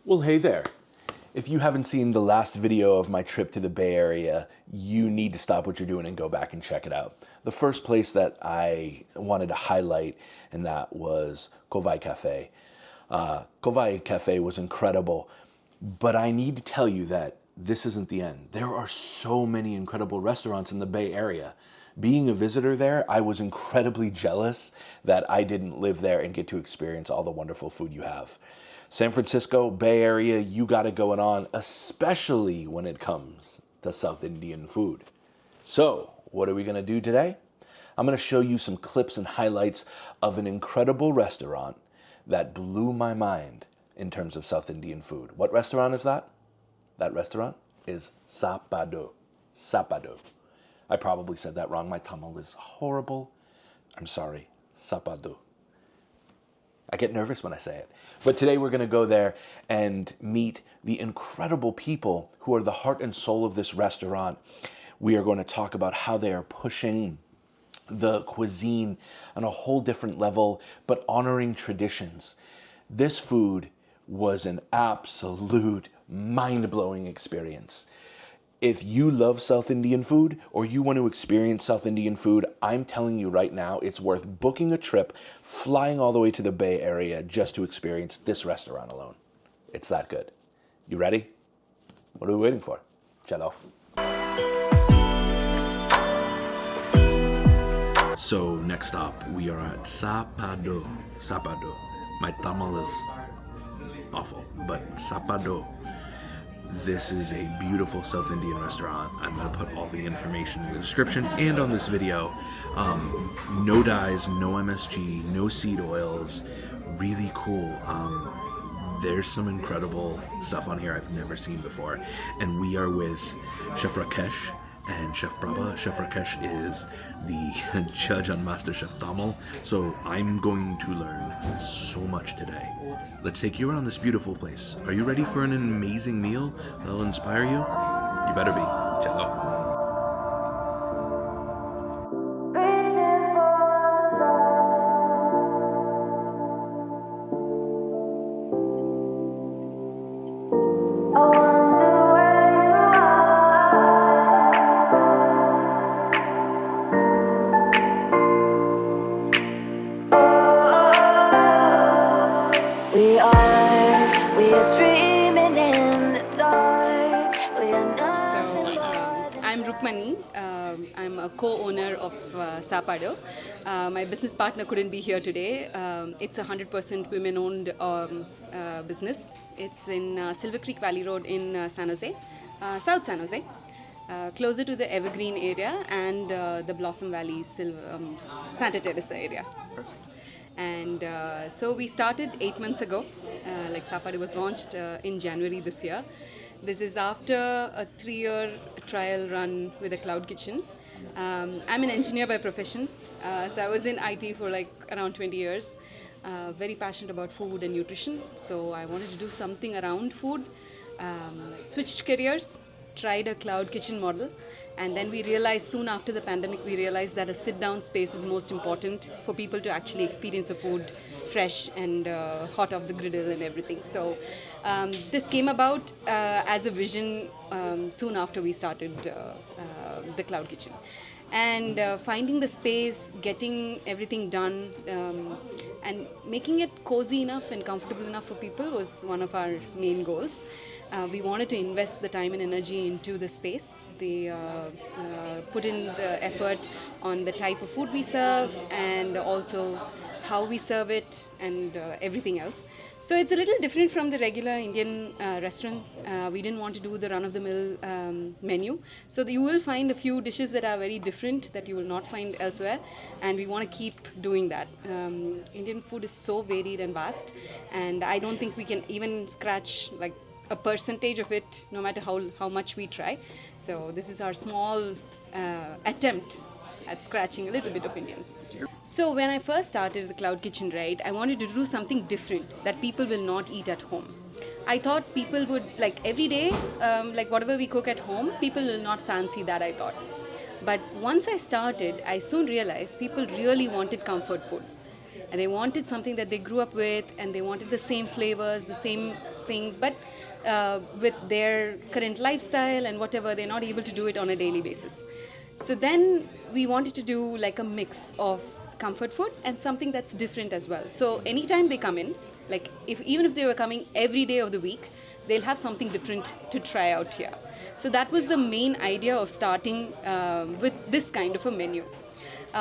Well, hey there. If you haven't seen the last video of my trip to the Bay Area, you need to stop what you're doing and go back and check it out. The first place that I wanted to highlight, and that was Kovai Cafe. Kovai Cafe was incredible, but I need to tell you that this isn't the end. There are so many incredible restaurants in the Bay Area. Being a visitor there, I was incredibly jealous that I didn't live there and get to experience all the wonderful food you have. San Francisco, Bay Area, you got it going on, especially when it comes to South Indian food. So, what are we going to do today? I'm going to show you some clips and highlights of an incredible restaurant that blew my mind in terms of South Indian food. What restaurant is that? That restaurant is Saapaaduu. Saapaaduu. I probably said that wrong. My Tamil is horrible. I'm sorry. Saapaaduu. I get nervous when I say it. But today we're going to go there and meet the incredible people who are the heart and soul of this restaurant. We are going to talk about how they are pushing the cuisine on a whole different level, but honoring traditions. This food was an absolute mind-blowing experience. If you love South Indian food or you want to experience South Indian food, I'm telling you right now, it's worth booking a trip, flying all the way to the Bay Area just to experience this restaurant alone. It's that good. You ready? What are we waiting for? Chalo. So next stop, we are at Saapaaduu. Saapaaduu. My Tamil is awful, but Saapaaduu. This is a beautiful South Indian restaurant. I'm going to put all the information in the description and on this video. No dyes, no MSG, no seed oils. Really cool. There's some incredible stuff on here I've never seen before. And we are with Chef Rakesh and Chef Prabha. Chef Rakesh is the judge on MasterChef Tamil. So I'm going to learn so much today. Let's take you around this beautiful place. Are you ready for an amazing meal that'll inspire you? You better be. Chalo. I'm a co-owner of Saapaaduu. My business partner couldn't be here today. It's a 100% women-owned business. It's in Silver Creek Valley Road in San Jose, South San Jose, closer to the Evergreen area and the Blossom Valley, Santa Teresa area. Perfect. And so we started 8 months ago. Saapaaduu was launched in January this year. This is after a 3-year trial run with a cloud kitchen. I'm an engineer by profession, so I was in IT for around 20 years. Very passionate about food and nutrition, so I wanted to do something around food. Switched careers, tried a cloud kitchen model, and then we realized soon after the pandemic, we realized that a sit-down space is most important for people to actually experience the food fresh and hot off the griddle and everything. So this came about as a vision soon after we started the cloud kitchen. And finding the space, getting everything done, and making it cozy enough and comfortable enough for people was one of our main goals. We wanted to invest the time and energy into the space. They put in the effort on the type of food we serve and also how we serve it and everything else. So it's a little different from the regular Indian restaurant. We didn't want to do the run-of-the-mill menu. So you will find a few dishes that are very different that you will not find elsewhere, and we want to keep doing that. Indian food is so varied and vast, and I don't think we can even scratch a percentage of it, no matter how much we try. So this is our small attempt at scratching a little bit of Indian. So when I first started the cloud kitchen, right, I wanted to do something different that people will not eat at home. I thought people would, every day, whatever we cook at home, people will not fancy that, I thought. But once I started, I soon realized people really wanted comfort food. And they wanted something that they grew up with, and they wanted the same flavors, the same things, but with their current lifestyle and whatever, they're not able to do it on a daily basis. So then we wanted to do like a mix of comfort food and something that's different as well. So anytime they come in, like even if they were coming every day of the week, they'll have something different to try out here. So that was the main idea of starting with this kind of a menu.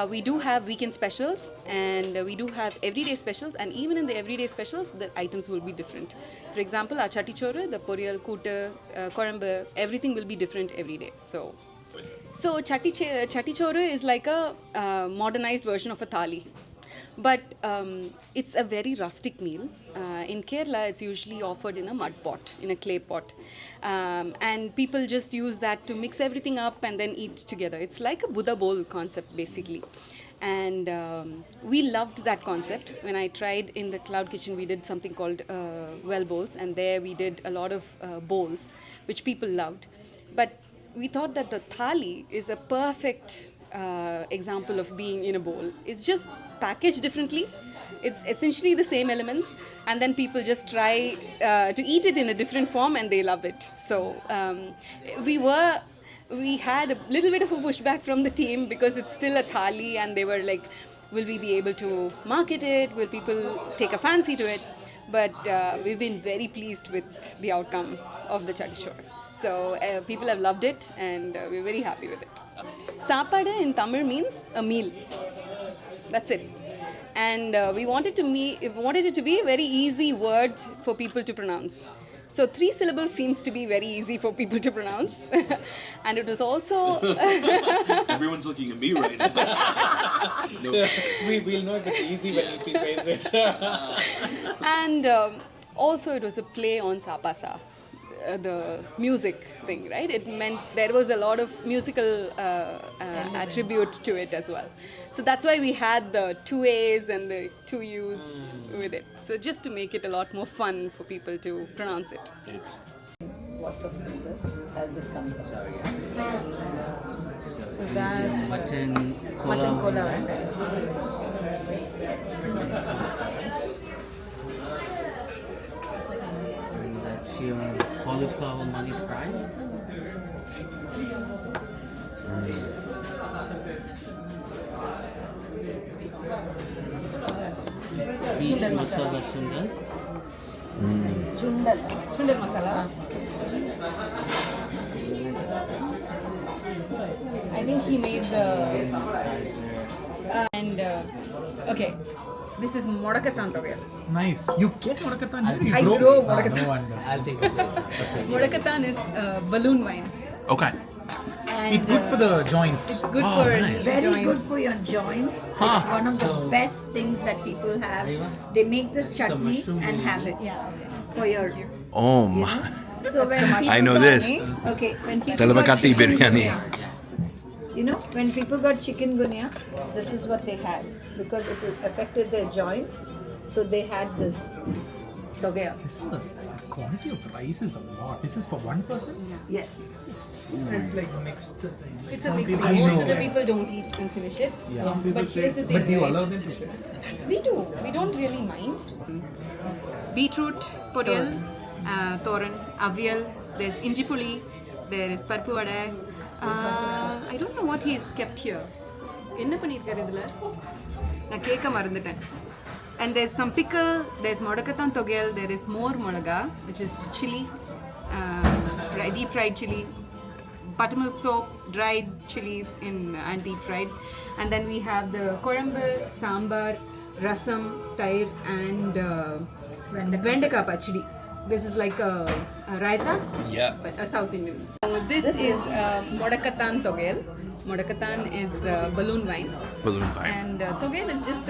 We do have weekend specials and we do have everyday specials, and even in the everyday specials, the items will be different. For example, our chatti chore, the poriyal, kootu, korambu, everything will be different every day. So chatti chore is like a modernized version of a thali. But it's a very rustic meal. In Kerala, it's usually offered in a mud pot, in a clay pot. And people just use that to mix everything up and then eat together. It's like a Buddha bowl concept, basically. And we loved that concept. When I tried in the cloud kitchen, we did something called well bowls. And there we did a lot of bowls, which people loved. But we thought that the thali is a perfect example of being in a bowl. It's just packaged differently. It's essentially the same elements, and then people just try to eat it in a different form and they love it. So we had a little bit of a pushback from the team because it's still a thali, and they were like, will we be able to market it? Will people take a fancy to it? But we've been very pleased with the outcome of the chatti chore. So people have loved it, and we're very happy with it. Saapaaduu in Tamil means a meal. That's it. And we wanted it to be a very easy word for people to pronounce. So 3 syllables seems to be very easy for people to pronounce. And it was also... Everyone's looking at me right now. No. We'll know if it's easy when he says it. And also it was a play on Sapasa, the music thing, right? It meant there was a lot of musical attribute to it as well. So that's why we had the 2 A's and the 2 U's with it. So just to make it a lot more fun for people to pronounce it. What the food is as it comes out. So that's mutton cola. And that's your cauliflower money fry. Beef masala sundal. Chundal masala. I think he made the... okay. This is Modakatan Togel. Nice. You get Modakatan here? I grow Modakatan. No wonder. I'll take it. Okay. Modakatan is balloon wine. Okay. And, It's good for the joint. It's good Oh, for nice. Very joints. good for your joints. It's one of the best things that people have. They make this chutney mushroom and biryani. have it for your. Oh You my. know? So when people I know got- this. Okay, when people Talabakati got biryani. You know, when people got chikungunya, this is what they had because it affected their joints. So they had this togaya. This is the quantity of rice is a lot. This is for one person? Yes. It's like mixed thing. It's a mixed thing. I Most know. of the people don't eat and finish it. Some people But say, here's the thing, but do you right? allow them to share? We do. We don't really mind. Beetroot, poriyal, thoran, avial, there's injipuli, there is parpu vada. I don't know what he's kept here. என்ன பண்ணிருக்காரு இதுல? நான் கேட்க மறந்துட்டேன். And there's some pickle, there's modakatan togel, there is more modaga, which is chili, deep fried chili, buttermilk soap, dried chilies and deep fried. And then we have the korambu, sambar, rasam, tair, and vendaka pachidi. This is like a raita, but a South Indian. So this is modakatan togel. Modakatan is balloon wine. Balloon wine. And togel is just,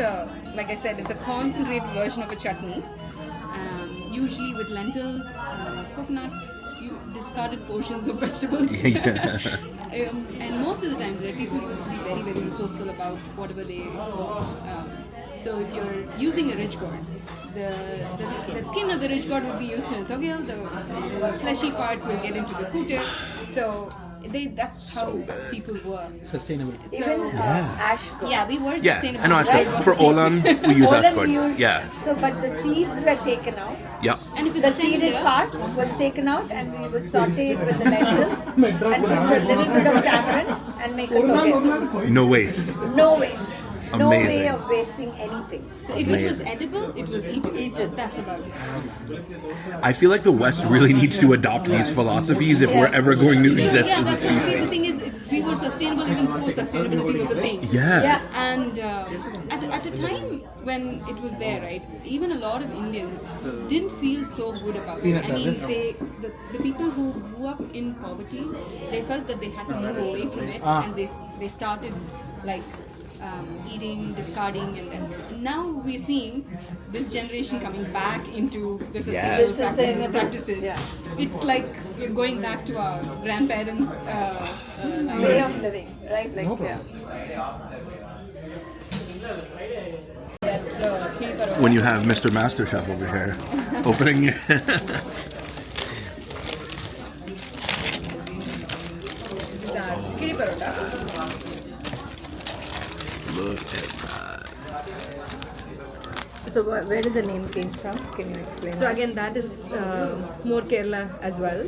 like I said, it's a concentrated version of a chutney. Usually with lentils, coconut, discarded portions of vegetables. And most of the times, right, people used to be very, very resourceful about whatever they bought. So if you're using a ridge gourd, the skin of the ridge gourd will be used in a togel, the fleshy part will get into the kootu. So That's how people were. Sustainable. Even ash corn. Yeah, we were Yeah, sustainable. I know. Right? For Olam, we use Olam ascord. used- Yeah, So, but the seeds were taken out. yeah. And if The it's seeded tender, part was taken out, and we would saute it with the lentils and put a little bit of tamarind and make a toge. No waste. No waste. No way Amazing. of wasting anything. so if it was Amazing. edible, it was eaten. That's about it. I feel like the West really needs to adopt these philosophies if we're ever going to exist Yeah, as a that's what. See, the species. thing is, we were sustainable even before sustainability was a thing. Yeah. And at a time when it was there, right, even a lot of Indians didn't feel so good about it. I mean, the people who grew up in poverty, they felt that they had to move away from it, and they started like eating, discarding, and then now we're seeing this generation coming back into the sustainable practices. Yeah. It's like we're going back to our grandparents' Way of living, right? Like, That's the pili parota. When you have Mr. Master Chef over here opening your... This is our pili parota. Look at that. So, where did the name came from? Can you explain? So again, that is more Kerala as well.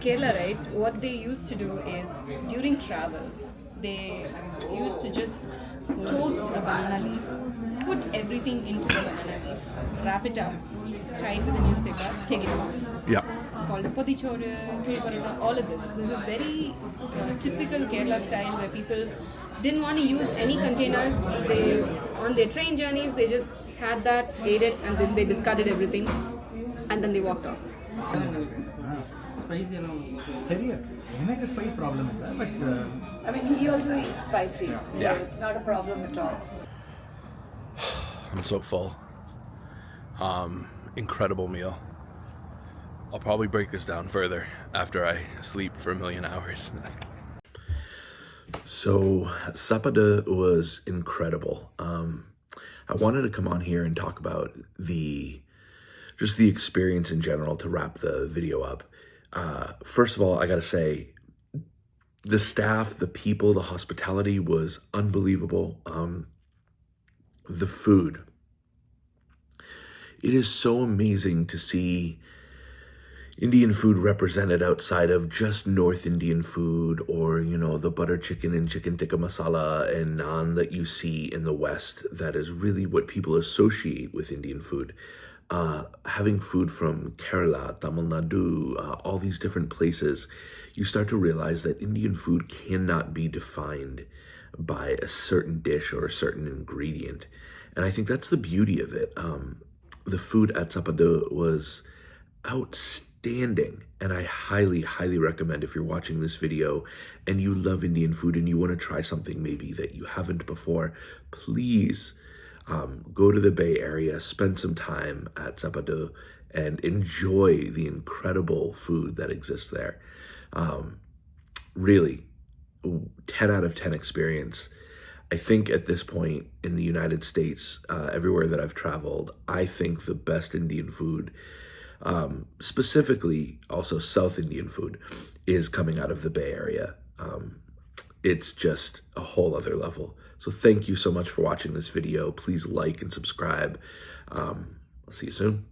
Kerala, right? What they used to do is during travel, they used to just toast a banana leaf, put everything into the banana leaf, wrap it up, tie it with a newspaper, take it home. Yeah. It's called a podichore, kiri parota, all of this. This is very typical Kerala style where people didn't want to use any containers. They, on their train journeys, they just had that, ate it, and then they discarded everything, and then they walked off. Spicy எனக்கு spice problem இல்ல but I mean, he also eats spicy, so it's not a problem at all. I'm so full. Incredible meal. I'll probably break this down further after I sleep for a million hours. So, Saapaaduu was incredible. I wanted to come on here and talk about the experience in general to wrap the video up. First of all, I gotta say, the staff, the people, the hospitality was unbelievable. The food. It is so amazing to see Indian food represented outside of just North Indian food, or, you know, the butter chicken and chicken tikka masala and naan that you see in the West. That is really what people associate with Indian food. Having food from Kerala, Tamil Nadu, all these different places, you start to realize that Indian food cannot be defined by a certain dish or a certain ingredient. And I think that's the beauty of it. The food at Saapaaduu was outstanding, and I highly, highly recommend, if you're watching this video and you love Indian food and you want to try something maybe that you haven't before, please go to the Bay Area, spend some time at Saapaaduu, and enjoy the incredible food that exists there. Really, 10 out of 10 experience. I think at this point in the United States, everywhere that I've traveled, I think the best Indian food, specifically also South Indian food, is coming out of the Bay Area. It's just a whole other level. So thank you so much for watching this video. Please like and subscribe. I'll see you soon.